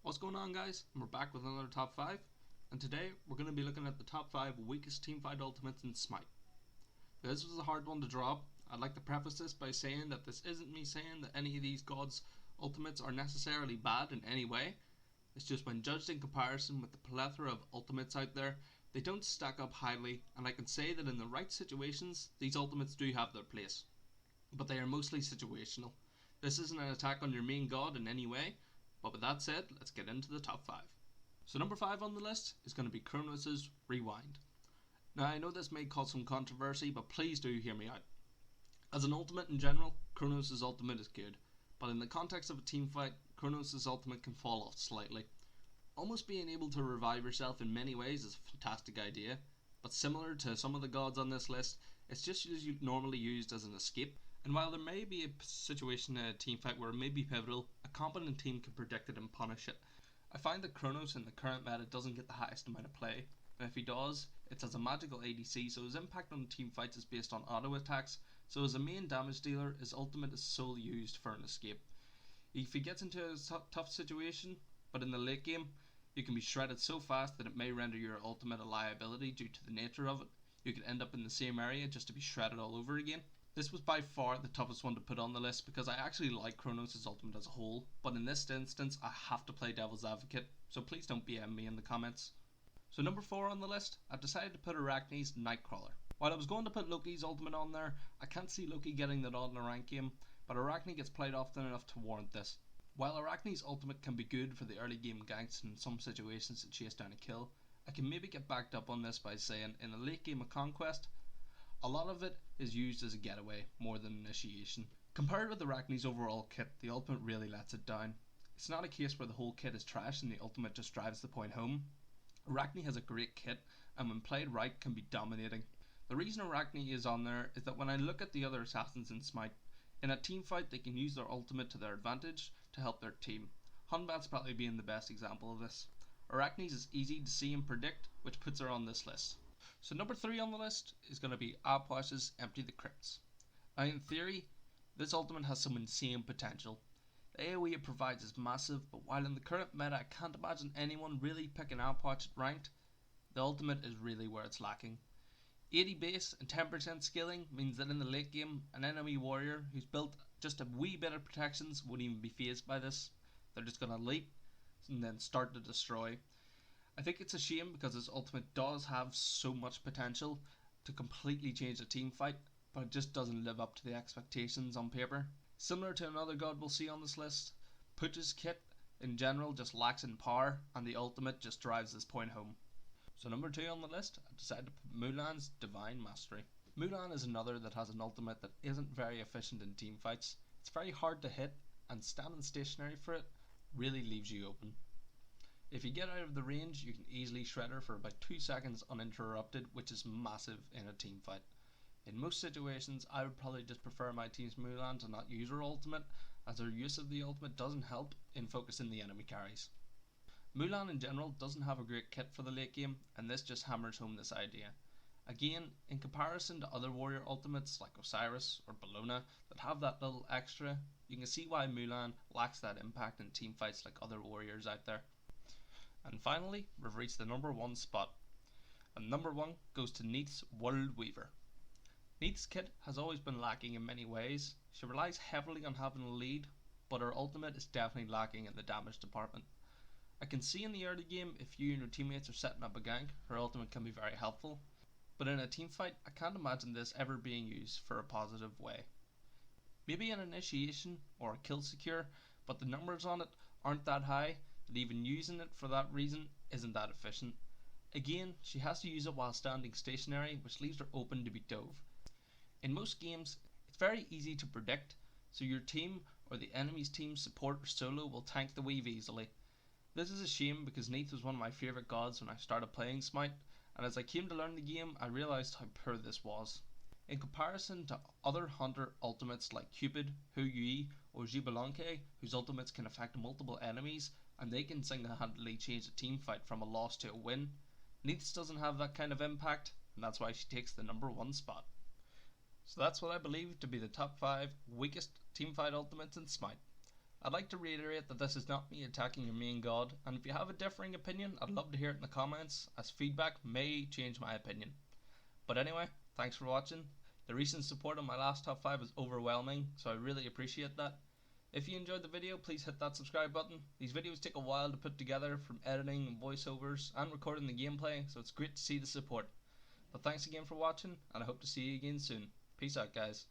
What's going on, guys? We're back with another top 5, and today we're going to be looking at the top 5 weakest teamfight ultimates in Smite. This was a hard one to drop. I'd like to preface this by saying that this isn't me saying that any of these gods' ultimates are necessarily bad in any way. It's just when judged in comparison with the plethora of ultimates out there, they don't stack up highly, and I can say that in the right situations, these ultimates do have their place. But they are mostly situational. This isn't an attack on your main god in any way. But with that said, let's get into the top 5. So number 5 on the list is going to be Chronos' Rewind. Now I know this may cause some controversy, but please do hear me out. As an ultimate in general, Chronos' ultimate is good, but in the context of a team fight, Chronos' ultimate can fall off slightly. Almost being able to revive yourself in many ways is a fantastic idea, but similar to some of the gods on this list, it's just normally used as an escape. And while there may be a situation in a teamfight where it may be pivotal, a competent team can predict it and punish it. I find that Chronos in the current meta doesn't get the highest amount of play, and if he does, it's as a magical ADC, so his impact on teamfights is based on auto attacks, so as a main damage dealer, his ultimate is solely used for an escape. If he gets into a tough situation, but in the late game, you can be shredded so fast that it may render your ultimate a liability due to the nature of it. You could end up in the same area just to be shredded all over again. This was by far the toughest one to put on the list because I actually like Chronos' ultimate as a whole, but in this instance I have to play devil's advocate, so please don't BM me in the comments. So number 4 on the list, I've decided to put Arachne's Nightcrawler. While I was going to put Loki's ultimate on there, I can't see Loki getting the nod in a rank game, but Arachne gets played often enough to warrant this. While Arachne's ultimate can be good for the early game ganks and in some situations to chase down a kill, I can maybe get backed up on this by saying in a late game of Conquest, a lot of it is used as a getaway more than initiation. Compared with Arachne's overall kit, the ultimate really lets it down. It's not a case where the whole kit is trash and the ultimate just drives the point home. Arachne has a great kit and when played right can be dominating. The reason Arachne is on there is that when I look at the other assassins in Smite, in a team fight they can use their ultimate to their advantage to help their team. Hunbat's probably being the best example of this. Arachne's is easy to see and predict, which puts her on this list. So number 3 on the list is going to be Aposh's Empty the Crypts. Now in theory, this ultimate has some insane potential. The AoE it provides is massive, but while in the current meta I can't imagine anyone really picking Aposh at ranked, the ultimate is really where it's lacking. 80 base and 10% scaling means that in the late game, an enemy warrior who's built just a wee bit of protections won't even be fazed by this. They're just going to leap and then start to destroy. I think it's a shame because his ultimate does have so much potential to completely change the team fight, but it just doesn't live up to the expectations on paper. Similar to another god we'll see on this list, Pooch's kit in general just lacks in power and the ultimate just drives this point home. So number 2 on the list, I decided to put Mulan's Divine Mastery. Mulan is another that has an ultimate that isn't very efficient in team fights. It's very hard to hit and standing stationary for it really leaves you open. If you get out of the range, you can easily shred her for about 2 seconds uninterrupted, which is massive in a team fight. In most situations, I would probably just prefer my team's Mulan to not use her ultimate, as her use of the ultimate doesn't help in focusing the enemy carries. Mulan in general doesn't have a great kit for the late game, and this just hammers home this idea. Again, in comparison to other warrior ultimates like Osiris or Bellona that have that little extra, you can see why Mulan lacks that impact in team fights like other warriors out there. And finally, we've reached the number 1 spot. And number 1 goes to Neith's World Weaver. Neith's kit has always been lacking in many ways. She relies heavily on having a lead, but her ultimate is definitely lacking in the damage department. I can see in the early game if you and your teammates are setting up a gank, her ultimate can be very helpful. But in a team fight, I can't imagine this ever being used for a positive way. Maybe an initiation or a kill secure, but the numbers on it aren't that high, that even using it for that reason isn't that efficient. Again, she has to use it while standing stationary, which leaves her open to be dove. In most games, it's very easy to predict, so your team or the enemy's team support or solo will tank the weave easily. This is a shame because Neith was one of my favourite gods when I started playing Smite, and as I came to learn the game I realised how poor this was. In comparison to other hunter ultimates like Cupid, Hu Yui or Xbalanque, whose ultimates can affect multiple enemies and they can single-handedly change a team fight from a loss to a win, Neith's doesn't have that kind of impact, and that's why she takes the number 1 spot. So that's what I believe to be the top 5 weakest teamfight ultimates in Smite. I'd like to reiterate that this is not me attacking your main god, and if you have a differing opinion, I'd love to hear it in the comments, as feedback may change my opinion. But anyway, thanks for watching. The recent support on my last top 5 was overwhelming, so I really appreciate that. If you enjoyed the video, please hit that subscribe button. These videos take a while to put together, from editing and voiceovers and recording the gameplay, so it's great to see the support. But thanks again for watching, and I hope to see you again soon. Peace out, guys.